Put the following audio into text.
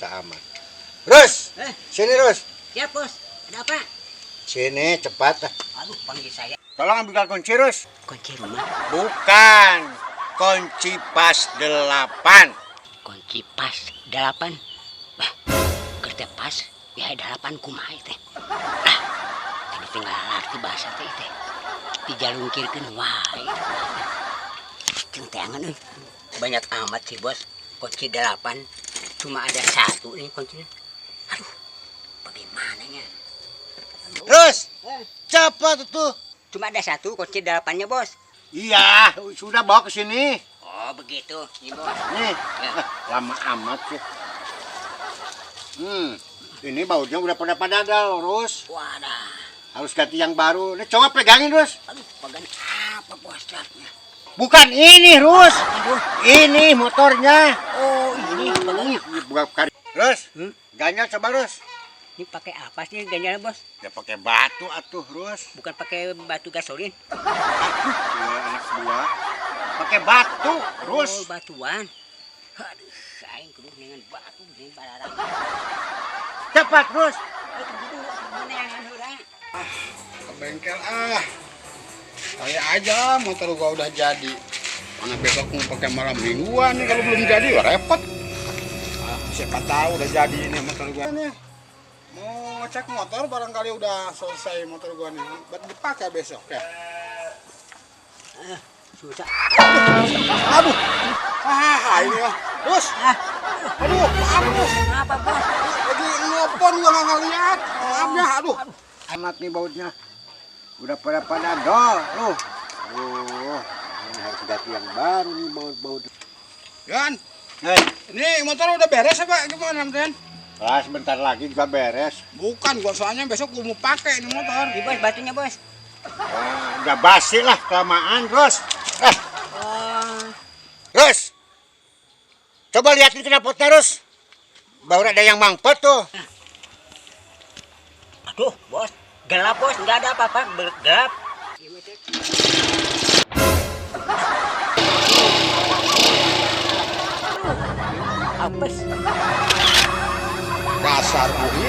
Bisa aman. Rus, sini Rus. Siap bos, ada apa? Sini cepat. Aduh, panggil saya. Tolong ambilkan kunci Rus. Kunci rumah, Bukan, kunci pas 8. kunci pas 8. Bah, kerja pas, ya 8 kumaha teh. Ah, tadi tinggal arti bahasa teh teh. Dijalungkirkeun wae. Jeung teangan euy. Banyak amat sih bos. Kunci 8 cuma ada 1 nih kuncinya. Aduh, bagaimananya? Rus, cepat tuh. Cuma ada 1 kunci 8-nya bos. Iya, sudah bawa ke sini. Oh begitu, nih bos. Nih, Ya. lama amat sih. Ini bautnya udah pada padadal, Rus. Wadah. Harus ganti yang baru. Nih, coba pegangin, Rus. Aduh, pegang apa bos catnya? Bukan ini, Rus. Ini motornya. Oh ini pegangnya. Bukan. Rus, ganjal coba, Rus. Ini pakai apa sih ganjalnya bos? Ya pakai batu atuh, Rus. Bukan pakai batu gasolin? Ya, anak buah. Pakai batu, Rus. Oh batuan. Aduh, aing kudu dengan batu di bararang. Cepat, Rus. Itu dulu mana yang urang? Ke bengkel saya aja motor gua udah jadi. Mana besok mau pakai malam mingguan nih, kalau belum jadi ya repot. Siapa tahu udah jadi ini motor gua nih. Mau ngecek motor barangkali udah selesai motor gua nih. Buat dipakai besok ya. Susah. Aduh. Ini ya. Terus. Aduh, maaf Terus. Kenapa bos? Lagi nelpon gua nggak ngeliat. Maaf ya, aduh. Amat nih bautnya. Udah pada padadal, loh. Ini harus ganti yang baru nih baut-baut. Yan, Hei, ini motor udah beres apa gimana, Den? sebentar lagi juga beres. Bukan, gua soalnya besok gua mau pakai ini motor. Di bos batunya bos. Udah basi lah, kelamaan, Rus. Oh. Rus, coba liatin knalpotnya, Rus. Baru ada yang mangpet tuh. Aduh bos, gelap bos, nggak ada apa-apa, gelap. Apes. Dasar ini.